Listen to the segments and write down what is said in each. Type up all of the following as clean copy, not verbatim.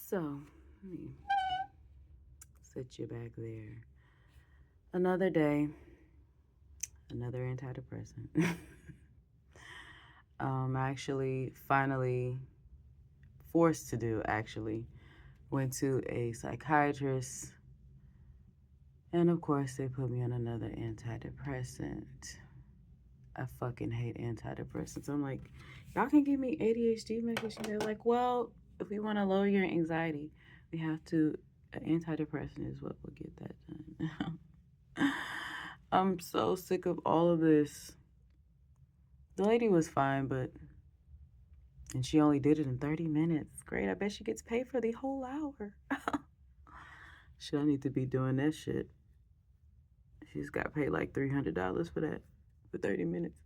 So, let me sit you back there. Another day, another antidepressant. Actually, finally forced to do, went to a psychiatrist, and of course, they put me on another antidepressant. I fucking hate antidepressants. I'm like, y'all can give me ADHD medication. They're like, well, if we want to lower your anxiety, we have to. An antidepressant is what will get that done. I'm so sick of all of this. The lady was fine, and she only did it in 30 minutes. Great. I bet she gets paid for the whole hour. Shit, I need to be doing that shit. She's got paid like $300 for that, for 30 minutes.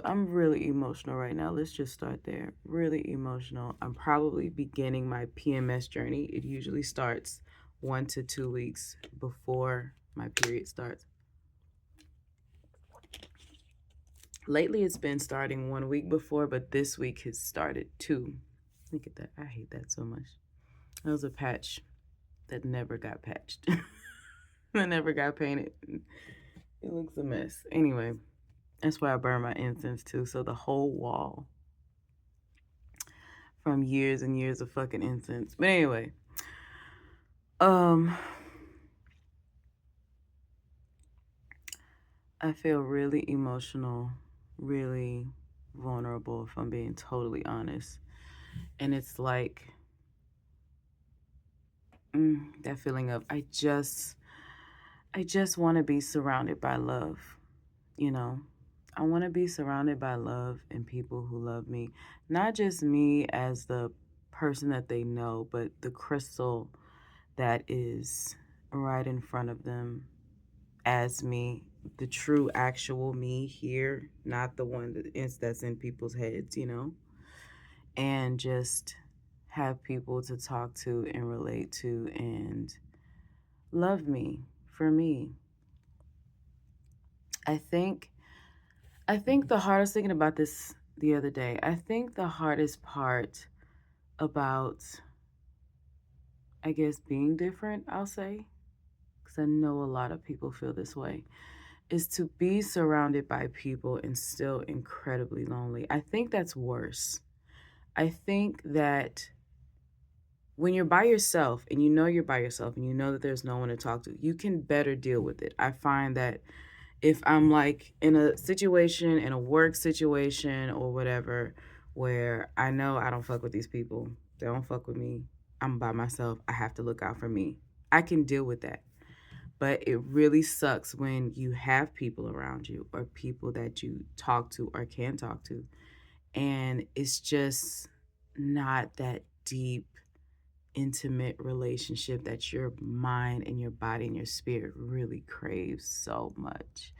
I'm really emotional right now. Let's just start there. Really emotional. I'm probably beginning my PMS journey. It usually starts 1 to 2 weeks before my period starts. Lately, it's been starting 1 week before, but this week has started 2. Look at that. I hate that so much. That was a patch that never got patched. That never got painted. It looks a mess. Anyway, that's why I burn my incense too. So the whole wall from years and years of fucking incense. But anyway, I feel really emotional, really vulnerable, if I'm being totally honest. And it's like that feeling of I just want to be surrounded by love, you know. I want to be surrounded by love and people who love me. Not just me as the person that they know, but the crystal that is right in front of them as me, the true actual me here, not the one that's in people's heads, you know. And just have people to talk to and relate to and love me for me. I think the hardest thing about this the other day, I think the hardest part about, I guess, being different, I'll say, because I know a lot of people feel this way, is to be surrounded by people and still incredibly lonely. I think that's worse. I think that when you're by yourself and you know you're by yourself and you know that there's no one to talk to, you can better deal with it. I find that if I'm like in a situation, in a work situation or whatever, where I know I don't fuck with these people, they don't fuck with me, I'm by myself, I have to look out for me, I can deal with that. But it really sucks when you have people around you or people that you talk to or can talk to, and it's just not that deep, intimate relationship that your mind and your body and your spirit really craves so much.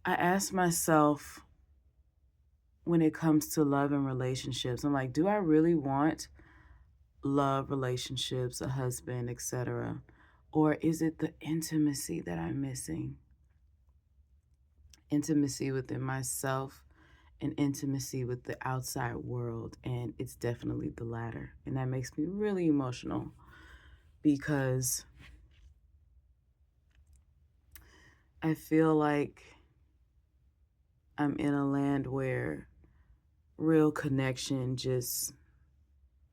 I ask myself, when it comes to love and relationships, I'm like, do I really want love, relationships, a husband, etc.? Or is it the intimacy that I'm missing? Intimacy within myself and intimacy with the outside world. And it's definitely the latter. And that makes me really emotional because I feel like I'm in a land where real connection just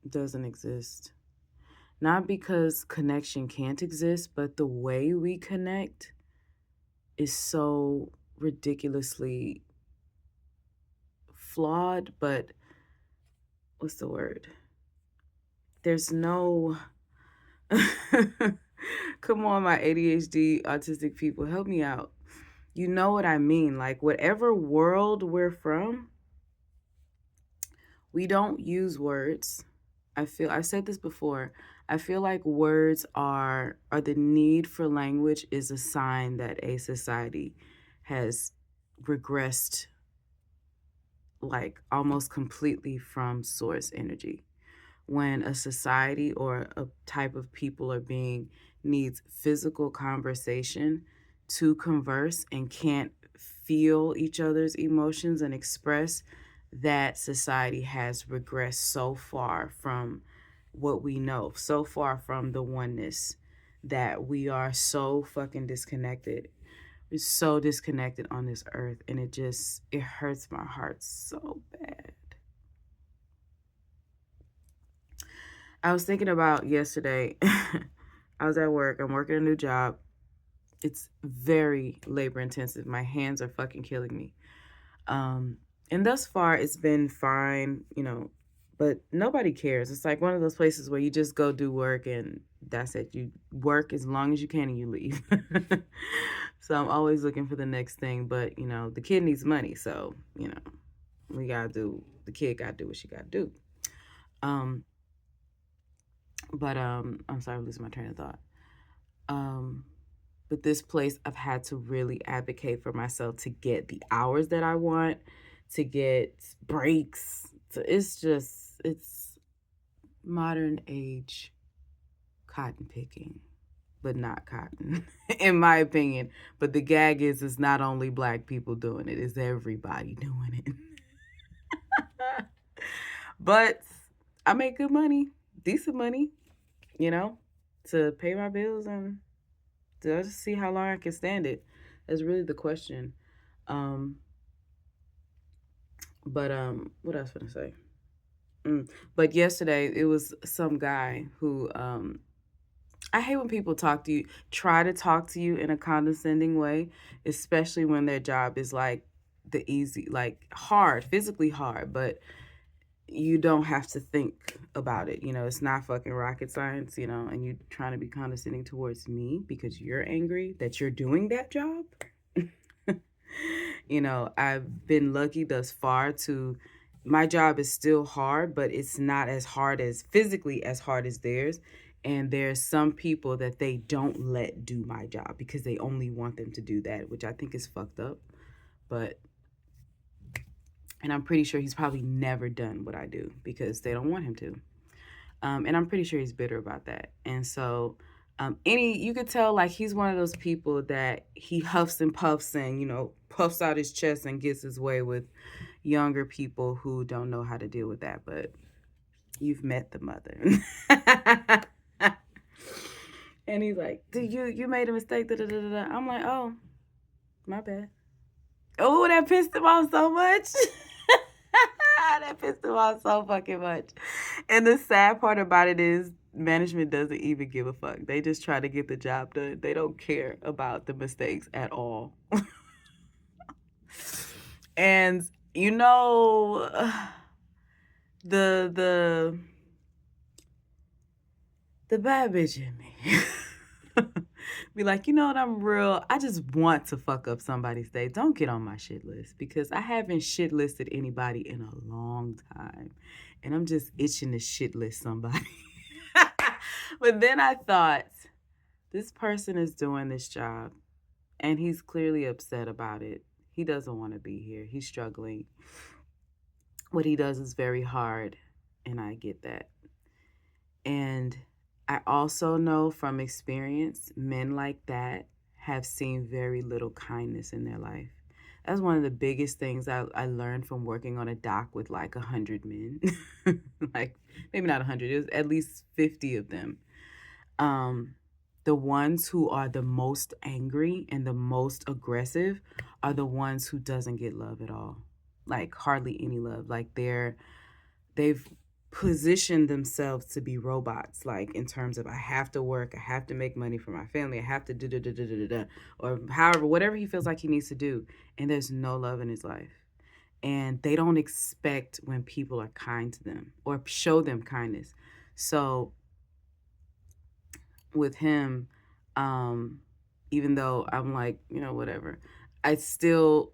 doesn't exist. Not because connection can't exist, but the way we connect is so ridiculously flawed, but what's the word? There's no come on, my ADHD autistic people, help me out. You know what I mean? Like, whatever world we're from, we don't use words. I've said this before. I feel like words are the need for language is a sign that a society has regressed like almost completely from source energy. When a society or a type of people or being needs physical conversation to converse and can't feel each other's emotions and express, that society has regressed so far from what we know, so far from the oneness, that we are so fucking disconnected. We're so disconnected on this earth, and it hurts my heart so bad. I was thinking about yesterday. I was at work. I'm working a new job. It's very labor intensive. My hands are fucking killing me. And thus far, it's been fine, but nobody cares. It's like one of those places where you just go do work and that's it. You work as long as you can and you leave. So I'm always looking for the next thing, but the kid needs money. So, the kid gotta do what she gotta do. Um, but I'm sorry, I'm losing my train of thought. But this place, I've had to really advocate for myself to get the hours that I want, to get breaks. So it's modern age cotton picking, but not cotton, in my opinion. But the gag is, it's not only black people doing it, it's everybody doing it. But I make good money, decent money, to pay my bills and to just see how long I can stand it. That's really the question. Um, but what else was I say? But yesterday it was some guy who I hate when people try to talk to you in a condescending way, especially when their job is like the easy, like hard, physically hard, but you don't have to think about it. It's not fucking rocket science, and you trying to be condescending towards me because you're angry that you're doing that job. I've been lucky thus far to, my job is still hard, but it's not as hard as physically as hard as theirs. And there's some people that they don't let do my job because they only want them to do that, which I think is fucked up. And I'm pretty sure he's probably never done what I do because they don't want him to. And I'm pretty sure he's bitter about that. And so you could tell like he's one of those people that he huffs and puffs and, puffs out his chest and gets his way with younger people who don't know how to deal with that. But you've met the mother. And he's like, you made a mistake. Da, da, da, da. I'm like, oh, my bad. Oh, that pissed him off so much. That pissed him off so fucking much. And the sad part about it is management doesn't even give a fuck. They just try to get the job done. They don't care about the mistakes at all. And the bad bitch in me be like, what, I just want to fuck up somebody's day. Don't get on my shit list because I haven't shit listed anybody in a long time. And I'm just itching to shit list somebody. But then I thought, this person is doing this job and he's clearly upset about it. He doesn't want to be here. He's struggling. What he does is very hard, and I get that. And I also know from experience, men like that have seen very little kindness in their life. That's one of the biggest things I learned from working on a dock with like 100 men. Like, maybe not 100, it was at least 50 of them. The ones who are the most angry and the most aggressive are the ones who doesn't get love at all. Like, hardly any love. Like, they've positioned themselves to be robots, like in terms of I have to work, I have to make money for my family, I have to do da da da da da, or however, whatever he feels like he needs to do, and there's no love in his life. And they don't expect when people are kind to them or show them kindness. So with him, even though I'm like, whatever, I still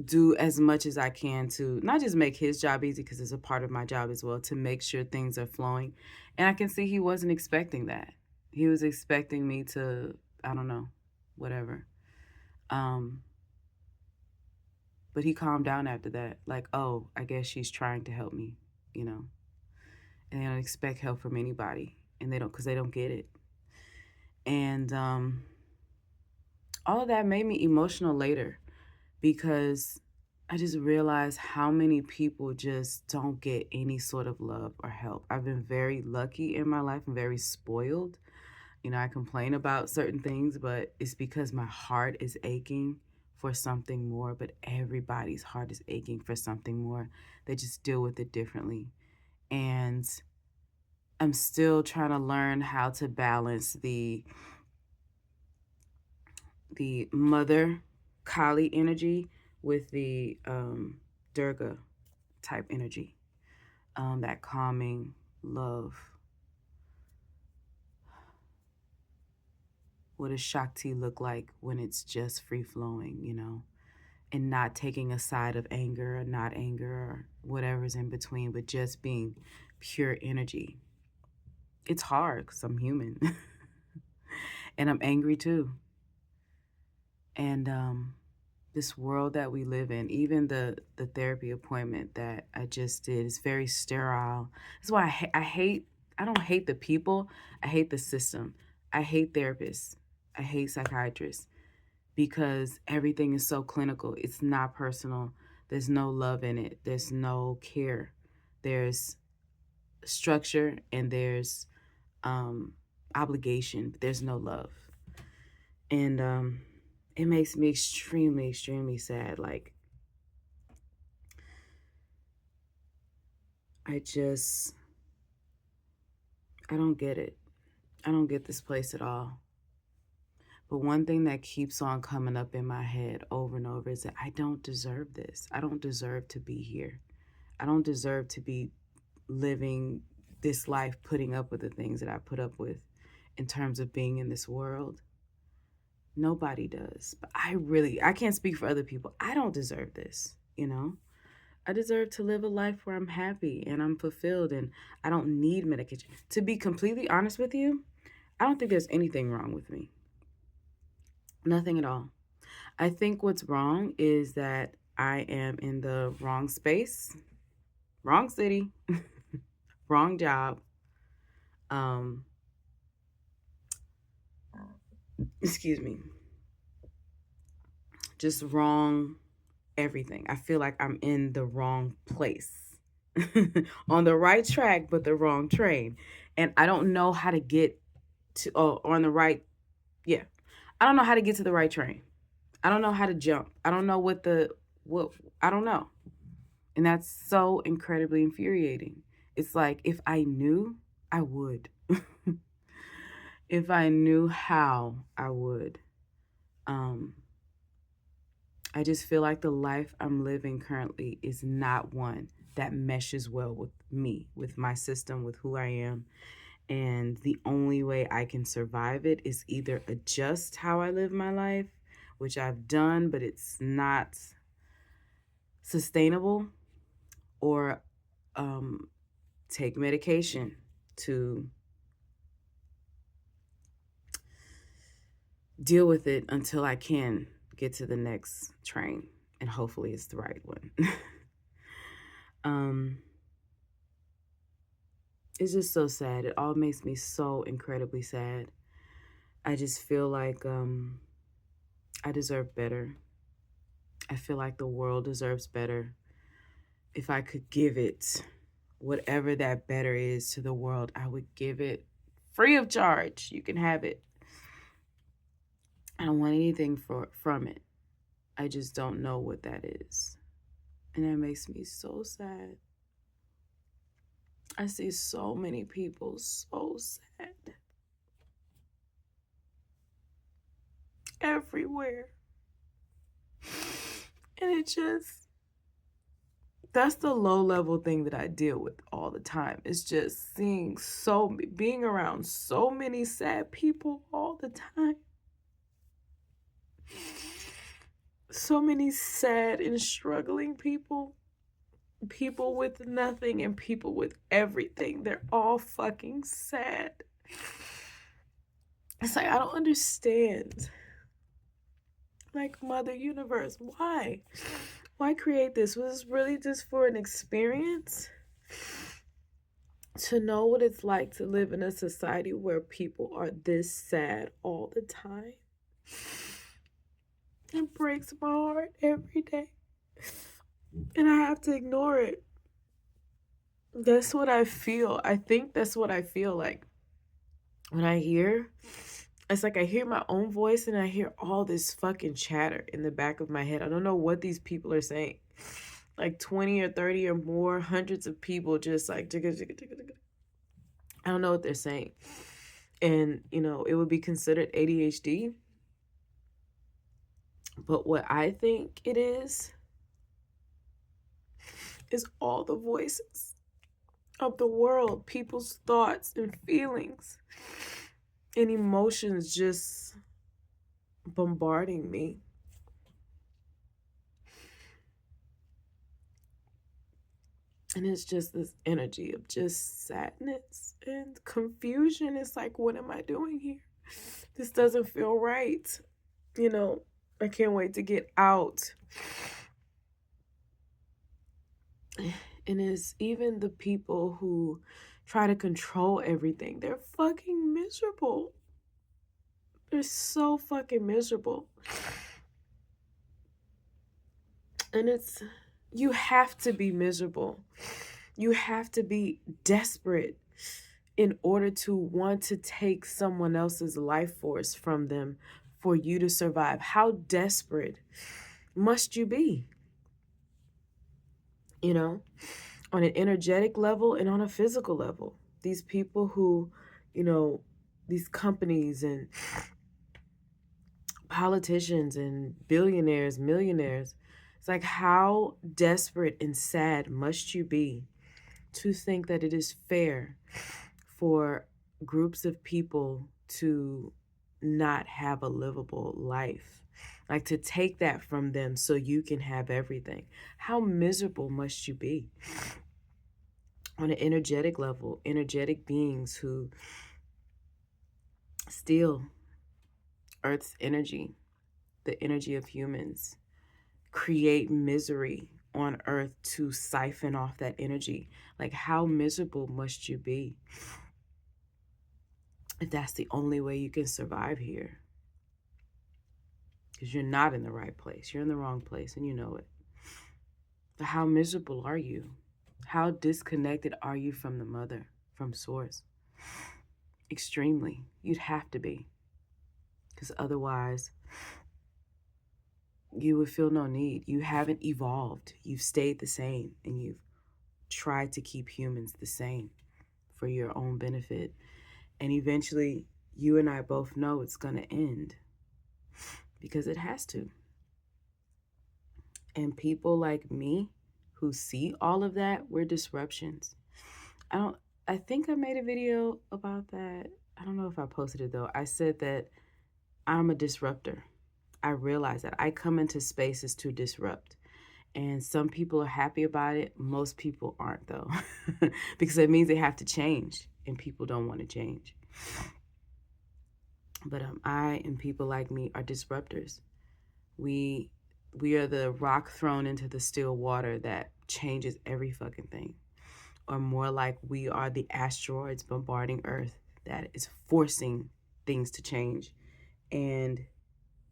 do as much as I can to not just make his job easy, because it's a part of my job as well, to make sure things are flowing. And I can see he wasn't expecting that. He was expecting me to, I don't know, whatever. But he calmed down after that. Like, oh, I guess she's trying to help me, And they don't expect help from anybody. And because they don't get it. And all of that made me emotional later. because I just realized how many people just don't get any sort of love or help. I've been very lucky in my life and very spoiled. I complain about certain things, but it's because my heart is aching for something more. But everybody's heart is aching for something more. They just deal with it differently. And I'm still trying to learn how to balance the mother Kali energy with the Durga type energy, that calming love. What does Shakti look like when it's just free flowing, and not taking a side of anger or not anger or whatever's in between, but just being pure energy? It's hard because I'm human and I'm angry too. And this world that we live in, even the therapy appointment that I just did is very sterile. That's why I don't hate the people. I hate the system. I hate therapists. I hate psychiatrists because everything is so clinical. It's not personal. There's no love in it. There's no care. There's structure and there's obligation, but there's no love. And it makes me extremely, extremely sad. Like, I don't get it. I don't get this place at all. But one thing that keeps on coming up in my head over and over is that I don't deserve this. I don't deserve to be here. I don't deserve to be living this life, putting up with the things that I put up with in terms of being in this world. Nobody does. But I can't speak for other people. I don't deserve this. I deserve to live a life where I'm happy and I'm fulfilled and I don't need medication. To be completely honest with you, I don't think there's anything wrong with me. Nothing at all. I think what's wrong is that I am in the wrong space, wrong city, wrong job. Excuse me. Just wrong everything. I feel like I'm in the wrong place. On the right track, but the wrong train. And I don't know how to get to, on the right, yeah. I don't know how to get to the right train. I don't know how to jump. I don't know what, I don't know. And that's so incredibly infuriating. It's like, if I knew, I would. If I knew how, I would. I just feel like the life I'm living currently is not one that meshes well with me, with my system, with who I am. And the only way I can survive it is either adjust how I live my life, which I've done, but it's not sustainable, or take medication to deal with it until I can get to the next train. And hopefully it's the right one. It's just so sad. It all makes me so incredibly sad. I just feel like I deserve better. I feel like the world deserves better. If I could give it whatever that better is to the world, I would give it free of charge. You can have it. I don't want anything from it. I just don't know what that is. And that makes me so sad. I see so many people so sad. Everywhere. And that's the low level thing that I deal with all the time. It's just being around so many sad people all the time. So many sad and struggling people. People with nothing and people with everything. They're all fucking sad. It's like, I don't understand. Like, Mother Universe, why? Why create this? Was this really just for an experience? To know what it's like to live in a society where people are this sad all the time? It breaks my heart every day. And I have to ignore it. That's what I feel. I think that's what I feel like when I hear. It's like I hear my own voice and I hear all this fucking chatter in the back of my head. I don't know what these people are saying. Like 20 or 30 or more, hundreds of people just like, jigga, jigga, jigga, jigga. I don't know what they're saying. And, it would be considered ADHD. But what I think it is all the voices of the world, people's thoughts and feelings and emotions just bombarding me. And it's just this energy of just sadness and confusion. It's like, what am I doing here? This doesn't feel right. I can't wait to get out. And it's even the people who try to control everything. They're fucking miserable. They're so fucking miserable. And you have to be miserable. You have to be desperate in order to want to take someone else's life force from them for you to survive. How desperate must you be? On an energetic level and on a physical level. These people who, these companies and politicians and billionaires, millionaires, it's like, how desperate and sad must you be to think that it is fair for groups of people to not have a livable life? Like, to take that from them so you can have everything. How miserable must you be? On an energetic level, energetic beings who steal Earth's energy, the energy of humans, create misery on Earth to siphon off that energy. Like, how miserable must you be if that's the only way you can survive here? Because you're not in the right place. You're in the wrong place, and you know it. But how miserable are you? How disconnected are you from the mother, from source? Extremely. You'd have to be. Because otherwise, you would feel no need. You haven't evolved. You've stayed the same, and you've tried to keep humans the same for your own benefit. And eventually, you and I both know it's going to end, because it has to. And people like me who see all of that, we're disruptions. I think I made a video about that. I don't know if I posted it though. I said that I'm a disruptor. I realize that I come into spaces to disrupt. And some people are happy about it. Most people aren't, though, because it means they have to change, and people don't want to change. But I and people like me are disruptors. We are the rock thrown into the still water that changes every fucking thing. Or more like, we are the asteroids bombarding Earth that is forcing things to change. And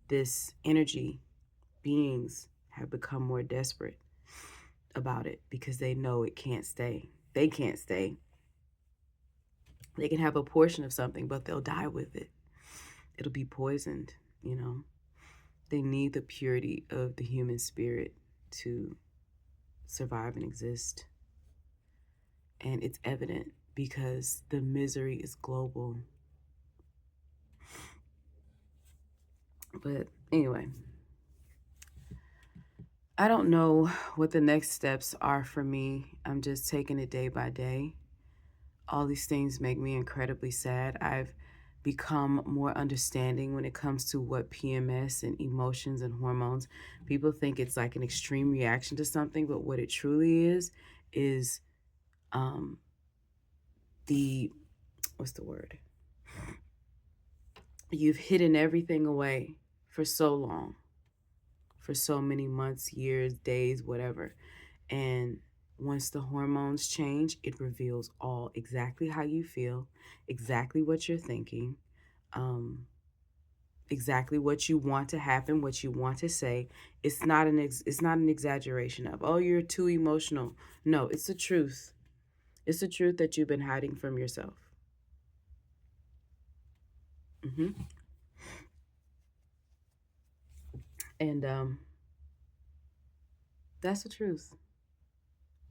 this energy, beings have become more desperate about it because they know it can't stay. They can't stay. They can have a portion of something, but they'll die with it. It'll be poisoned, They need the purity of the human spirit to survive and exist. And it's evident because the misery is global. But anyway, I don't know what the next steps are for me. I'm just taking it day by day. All these things make me incredibly sad. I've become more understanding when it comes to what PMS and emotions and hormones. People think it's like an extreme reaction to something, but what it truly is what's the word? You've hidden everything away for so long, for so many months, years, days, whatever. And once the hormones change, it reveals all exactly how you feel, exactly what you're thinking. exactly what you want to happen, what you want to say. It's not an exaggeration of, oh, you're too emotional. No, it's the truth. It's the truth that you've been hiding from yourself. hmm And that's the truth.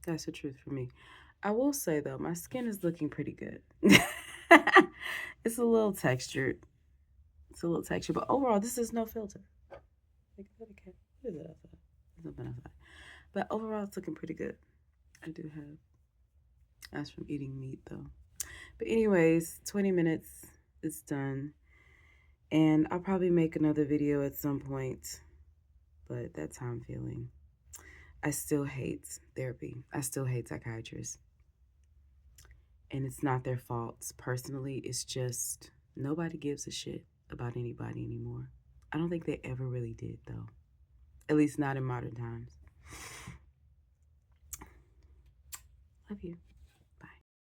That's the truth for me. I will say though, my skin is looking pretty good. It's a little textured. It's a little textured, but overall, this is no filter. Like, what is it outside? There's nothing outside. But overall, it's looking pretty good. I do have. That's from eating meat though. But anyways, 20 minutes. It's done. And I'll probably make another video at some point. But that's how I'm feeling. I still hate therapy. I still hate psychiatrists. And it's not their faults. Personally, it's just nobody gives a shit about anybody anymore. I don't think they ever really did, though. At least not in modern times. Love you.